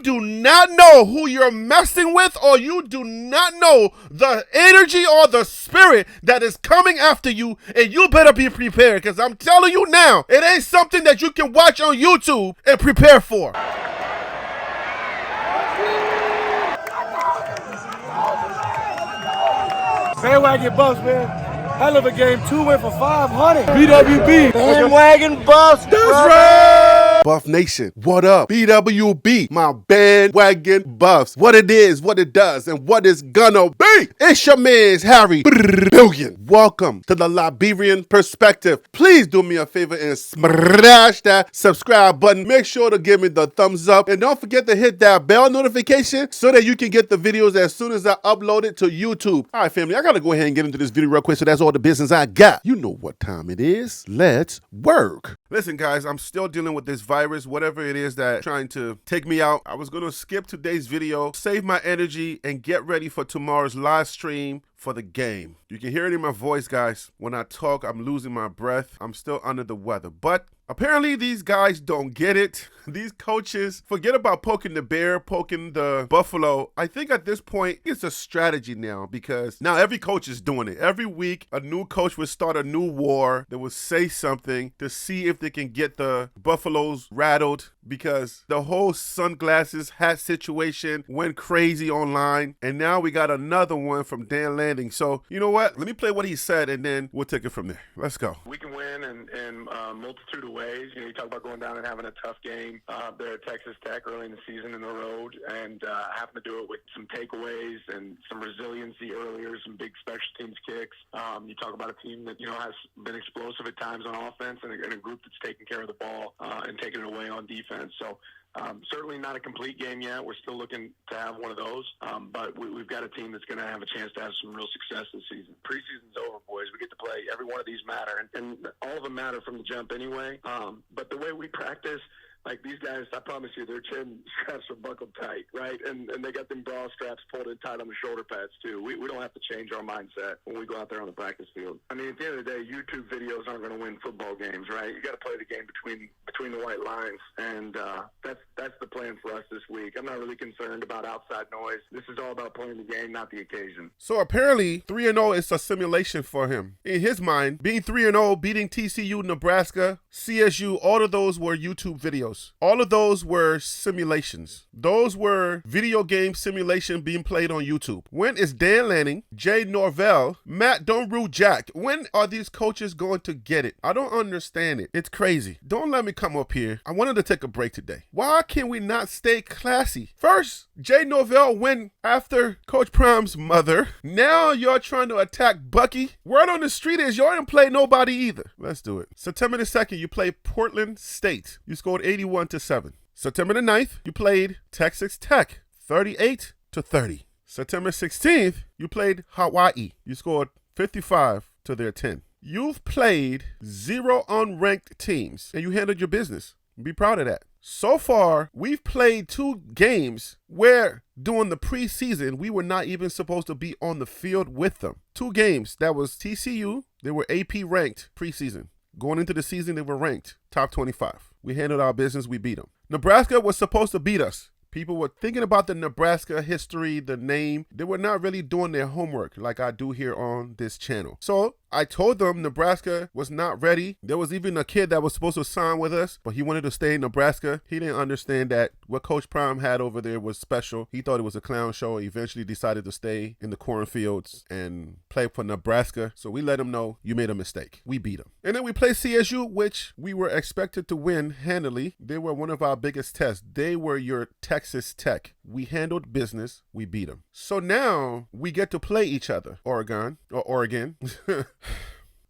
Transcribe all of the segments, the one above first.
do not know who you're messing with, or you do not know the energy or the spirit that is coming after you, and you better be prepared, because I'm telling you now, it ain't something that you can watch on YouTube and prepare for. Bandwagon Buffs, man. Hell of a game. 2 went for 500. BWB. Bandwagon Buffs. That's right. Buff Nation, what up? BWB, my bandwagon Buffs. What it is, what it does, and what it's gonna be. It's your man's Harry Billion. Welcome to the Liberian Perspective. Please do me a favor and smash that subscribe button. Make sure to give me the thumbs up. And don't forget to hit that bell notification so that you can get the videos as soon as I upload it to YouTube. All right, family, I gotta go ahead and get into this video real quick, so that's all the business I got. You know what time it is. Let's work. Listen, guys, I'm still dealing with this virus, whatever it is that's trying to take me out. I was going to skip today's video, save my energy, and get ready for tomorrow's live stream for the game. You can hear it in my voice, guys. When I talk, I'm losing my breath. I'm still under the weather, but apparently these guys don't get it. These coaches, forget about poking the bear, poking the buffalo. I think at this point, it's a strategy now, because now every coach is doing it. Every week, a new coach will start a new war. They will say something to see if they can get the buffaloes rattled, because the whole sunglasses hat situation went crazy online. And now we got another one from Dan Lanning. So, you know what? Let me play what he said, and then we'll take it from there. Let's go. We can win in a multitude of ways. You know, you talk about going down and having a tough game there at Texas Tech early in the season in the road, and having to do it with some takeaways and some resiliency earlier, some big special teams kicks. You talk about a team that, you know, has been explosive at times on offense, and a group that's taking care of the ball and taking it away on defense. So certainly not a complete game yet. We're still looking to have one of those, but we've got a team that's going to have a chance to have some real success this season. Preseason's over, boys. We get to play. Every one of these matter, and all of them matter from the jump anyway. But the way we practice, like these guys, I promise you, their chin straps are buckled tight, right? And they got them bra straps pulled in tight on the shoulder pads, too. We don't have to change our mindset when we go out there on the practice field. I mean, at the end of the day, YouTube videos aren't going to win football games, right? You got to play the game between the white lines, and that's the plan for us this week. I'm not really concerned about outside noise. This is all about playing the game, not the occasion. So apparently, 3-0 is a simulation for him. In his mind, being 3-0, beating TCU, Nebraska, CSU, all of those were YouTube videos. All of those were simulations. Those were video game simulation being played on YouTube. When is Dan Lanning, Jay Norvell, Matt Don't Rule Jack, when are these coaches going to get it? I don't understand it. It's crazy. Don't let me come up here. I wanted to take a break today. Why can we not stay classy? First, Jay Norvell went after Coach Prime's mother. Now you're trying to attack Bucky. Word on the street is y'all didn't play nobody either. Let's do it. September the 2nd, you played Portland State. You scored 81-7. September the 9th, you played Texas Tech, 38-30. September 16th, you played Hawaii. You scored 55 to their 10. You've played 0 unranked teams, and you handled your business. Be proud of that. So far, we've played 2 games where during the preseason, we were not even supposed to be on the field with them. 2 games. That was TCU. They were AP ranked preseason. Going into the season, they were ranked top 25. We handled our business. We beat them. Nebraska was supposed to beat us. People were thinking about the Nebraska history, the name. They were not really doing their homework like I do here on this channel. So I told them Nebraska was not ready. There was even a kid that was supposed to sign with us, but he wanted to stay in Nebraska. He didn't understand that what Coach Prime had over there was special. He thought it was a clown show. He eventually decided to stay in the cornfields and play for Nebraska. So we let him know, you made a mistake. We beat him. And then we played CSU, which we were expected to win handily. They were one of our biggest tests. They were your Texas Tech. We handled business. We beat them. So now we get to play each other. Oregon.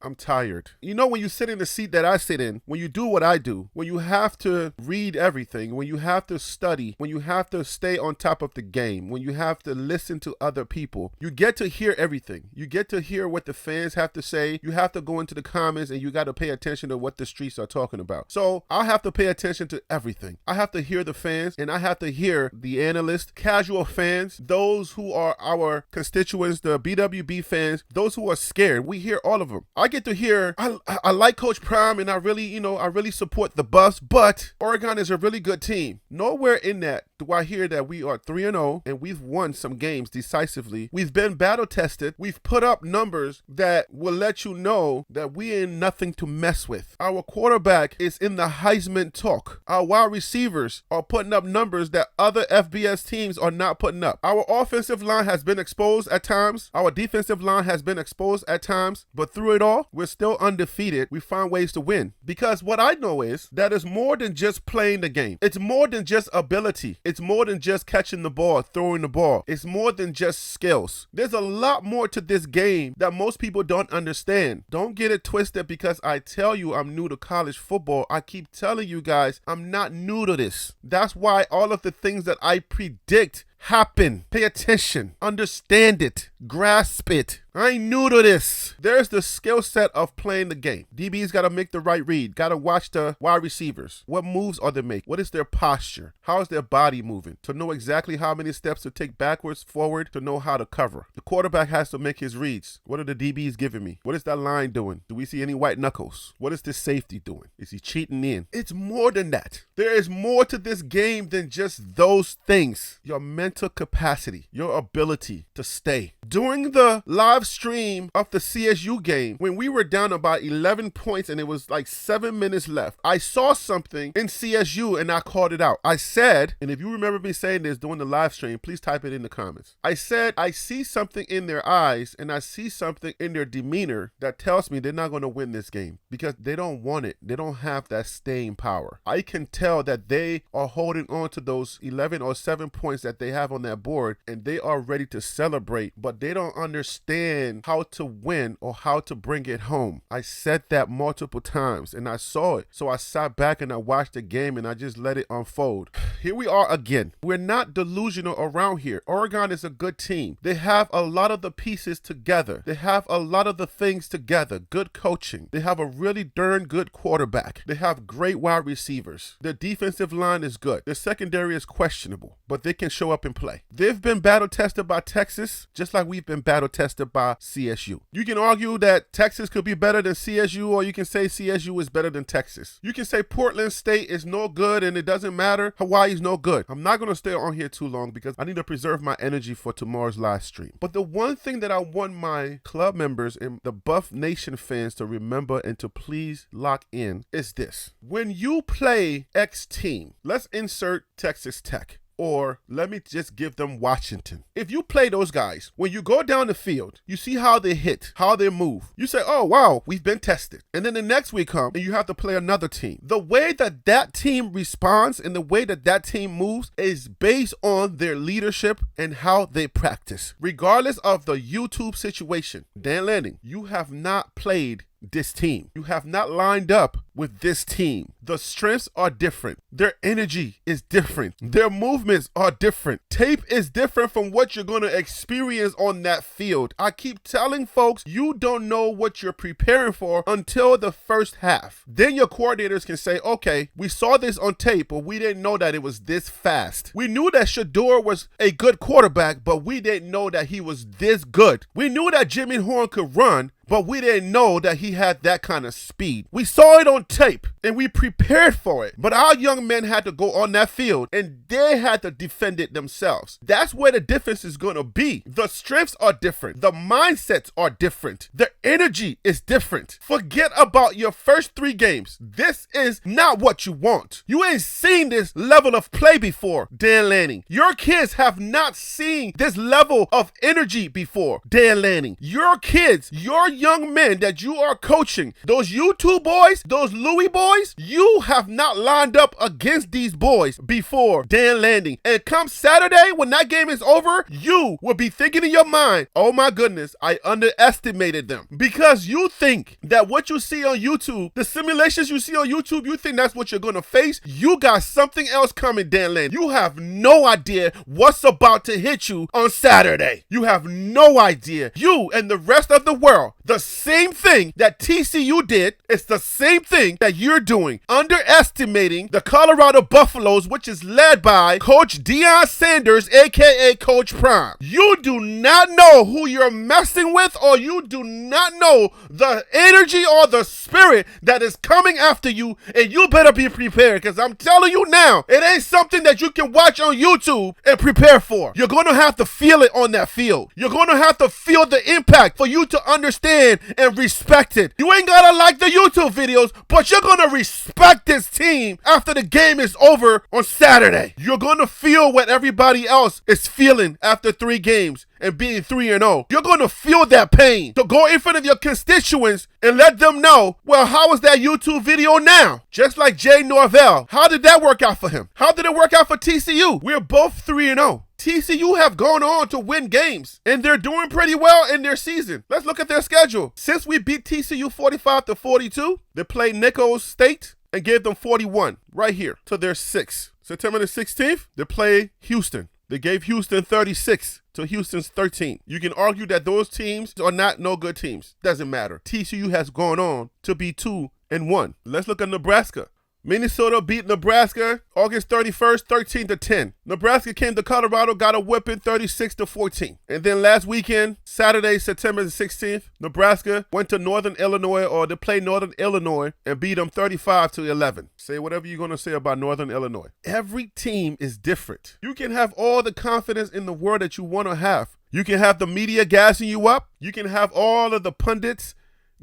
I'm tired. You know, when you sit in the seat that I sit in, when you do what I do, when you have to read everything, when you have to study, when you have to stay on top of the game, when you have to listen to other people, you get to hear everything. You get to hear what the fans have to say. You have to go into the comments and you got to pay attention to what the streets are talking about. So I have to pay attention to everything. I have to hear the fans and I have to hear the analysts, casual fans, those who are our constituents, the BWB fans, those who are scared. We hear all of them. I get to hear, I like Coach Prime and I really support the Buffs, but Oregon is a really good team. Nowhere in that do I hear that we are 3-0 and we've won some games decisively. We've been battle tested. We've put up numbers that will let you know that we ain't nothing to mess with. Our quarterback is in the Heisman talk. Our wide receivers are putting up numbers that other FBS teams are not putting up. Our offensive line has been exposed at times. Our defensive line has been exposed at times. But through it all, we're still undefeated. We find ways to win. Because what I know is that it's more than just playing the game. It's more than just ability. It's more than just catching the ball, throwing the ball. It's more than just skills. There's a lot more to this game that most people don't understand. Don't get it twisted because I tell you I'm new to college football. I keep telling you guys I'm not new to this. That's why all of the things that I predict happen. Pay attention. Understand it. Grasp it. I ain't new to this. There's the skill set of playing the game. DB's got to make the right read. Got to watch the wide receivers. What moves are they making? What is their posture? How is their body moving? To know exactly how many steps to take backwards, forward, to know how to cover. The quarterback has to make his reads. What are the DBs giving me? What is that line doing? Do we see any white knuckles? What is this safety doing? Is he cheating in? It's more than that. There is more to this game than just those things. Your mental capacity, your ability to stay. During the live stream of the CSU game, when we were down about 11 points and it was like 7 minutes left, I saw something in CSU and I called it out. I said, and if you remember me saying this during the live stream, please type it in the comments. I said, I see something in their eyes and I see something in their demeanor that tells me they're not going to win this game because they don't want it. They don't have that staying power. I can tell that they are holding on to those 11 or 7 points that they have on that board and they are ready to celebrate, but they don't understand how to win or how to bring it home. I said that multiple times and I saw it. So I sat back and I watched the game and I just let it unfold. Here we are again. We're not delusional around here. Oregon is a good team. They have a lot of the pieces together. They have a lot of the things together. Good coaching. They have a really darn good quarterback. They have great wide receivers. Their defensive line is good. Their secondary is questionable, but they can show up and play. They've been battle tested by Texas, just like we've been battle tested by CSU. You can argue that Texas could be better than CSU, or you can say CSU is better than Texas. You can say Portland State is no good and it doesn't matter. Hawaii's no good. I'm not going to stay on here too long because I need to preserve my energy for tomorrow's live stream. But the one thing that I want my club members and the Buff Nation fans to remember and to please lock in is this. When you play X team, let's insert Texas Tech. Or let me just give them Washington. If you play those guys, when you go down the field, you see how they hit, how they move. You say, oh, wow, we've been tested. And then the next week comes and you have to play another team. The way that that team responds and the way that that team moves is based on their leadership and how they practice. Regardless of the YouTube situation, Dan Lanning, you have not played this team. You have not lined up with this team. The strengths are different. Their energy is different. Their movements are different. Tape is different from what you're going to experience on that field. I keep telling folks, you don't know what you're preparing for until the first half. Then your coordinators can say, okay, we saw this on tape, but we didn't know that it was this fast. We knew that Shador was a good quarterback, but we didn't know that he was this good. We knew that Jimmy Horn could run, but we didn't know that he had that kind of speed. We saw it on tape and we prepared for it. But our young men had to go on that field and they had to defend it themselves. That's where the difference is going to be. The strengths are different. The mindsets are different. The energy is different. Forget about your first 3 games. This is not what you want. You ain't seen this level of play before, Dan Lanning. Your kids have not seen this level of energy before, Dan Lanning. Your kids, your young men that you are coaching, those YouTube boys, those Louis boys, you have not lined up against these boys before, Dan Lanning. And come Saturday, when that game is over, you will be thinking in your mind, oh my goodness, I underestimated them. Because you think that what you see on YouTube, the simulations you see on YouTube, you think that's what you're going to face. You got something else coming, Dan Lanning. You have no idea what's about to hit you on Saturday. You have no idea. You and the rest of the world, the same thing that TCU did, it's the same thing that you're doing, underestimating the Colorado Buffaloes, which is led by Coach Deion Sanders, aka Coach Prime. You do not know who you're messing with, or you do not not know the energy or the spirit that is coming after you, and you better be prepared, because I'm telling you now, it ain't something that you can watch on YouTube and prepare for. You're going to have to feel it on that field. You're going to have to feel the impact for you to understand and respect it. You ain't got to like the YouTube videos, but you're going to respect this team after the game is over on Saturday. You're going to feel what everybody else is feeling after 3 games and being 3-0. You're going to feel that pain. So go in front of your constituents and let them know, well, how is that YouTube video now? Just like Jay Norvell. How did that work out for him? How did it work out for TCU? We're both 3-0. TCU have gone on to win games, and they're doing pretty well in their season. Let's look at their schedule. Since we beat TCU 45-42, they played Nicholls State and gave them 41 right here to their 6. September the 16th, they play Houston. They gave Houston 36 to Houston's 13. You can argue that those teams are not no good teams. Doesn't matter. TCU has gone on to be 2-1. Let's look at Nebraska. Minnesota beat Nebraska August 31st, 13-10. Nebraska came to Colorado, got a whipping 36-14. And then last weekend, Saturday, September the 16th, Nebraska went to Northern Illinois, or they played Northern Illinois, and beat them 35-11. Say whatever you're going to say about Northern Illinois. Every team is different. You can have all the confidence in the world that you want to have. You can have the media gassing you up. You can have all of the pundits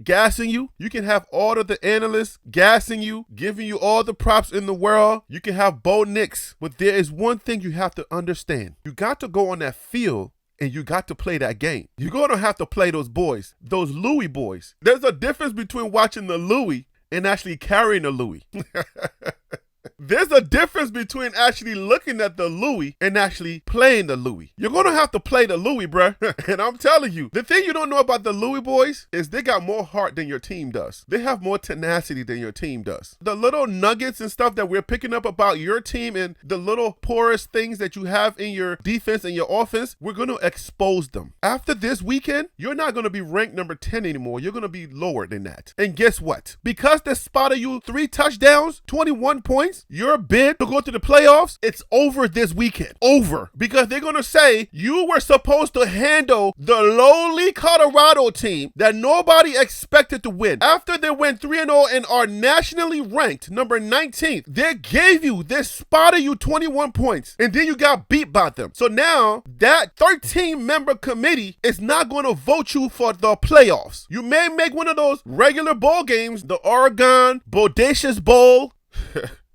gassing you. You can have all of the analysts gassing you, giving you all the props in the world. You can have Bo Nix. But there is one thing you have to understand. You got to go on that field and you got to play that game. You're going to have to play those boys, those Louis boys. There's a difference between watching the Louis and actually carrying the Louis. There's a difference between actually looking at the Louis and actually playing the Louis. You're going to have to play the Louis, bruh. And I'm telling you, the thing you don't know about the Louis boys is they got more heart than your team does. They have more tenacity than your team does. The little nuggets and stuff that we're picking up about your team and the little porous things that you have in your defense and your offense, we're going to expose them. After this weekend, you're not going to be ranked number 10 anymore. You're going to be lower than that. And guess what? Because they spotted you 3 touchdowns, 21 points, your bid to go to the playoffs, it's over this weekend. Over. Because they're going to say you were supposed to handle the lowly Colorado team that nobody expected to win. After they went 3-0 and are nationally ranked number 19th, they spotted you 21 points. And then you got beat by them. So now that 13-member committee is not going to vote you for the playoffs. You may make one of those regular bowl games, the Oregon Bodacious Bowl,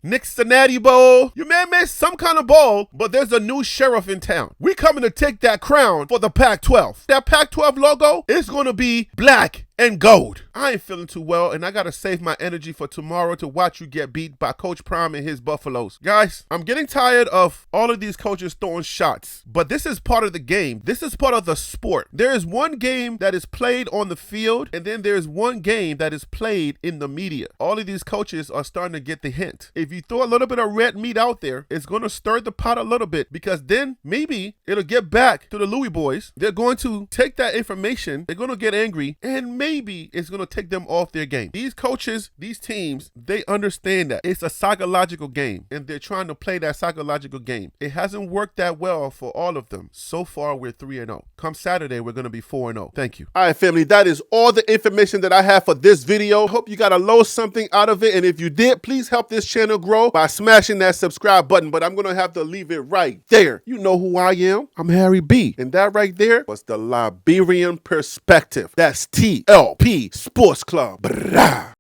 Nick Cincinnati Bowl. You may miss some kind of bowl, but there's a new sheriff in town. We coming to take that crown for the Pac-12. That Pac-12 logo is going to be black and gold. I ain't feeling too well, and I got to save my energy for tomorrow to watch you get beat by Coach Prime and his Buffaloes. Guys, I'm getting tired of all of these coaches throwing shots, but this is part of the game. This is part of the sport. There is one game that is played on the field, and then there's one game that is played in the media. All of these coaches are starting to get the hint. If you throw a little bit of red meat out there, it's going to stir the pot a little bit, because then maybe it'll get back to the Louis boys. They're going to take that information, they're going to get angry, and maybe it's going to take them off their game. These coaches, these teams, they understand that it's a psychological game, and they're trying to play that psychological game. It hasn't worked that well for all of them. So far, we're 3-0. Come Saturday, we're going to be 4-0. Thank you. All right, family, that is all the information that I have for this video. Hope you got a little something out of it, and if you did, please help this channel grow by smashing that subscribe button, but I'm going to have to leave it right there. You know who I am. I'm Harry B, and that right there was the Liberian Perspective. That's TLP Sports Club. Brah.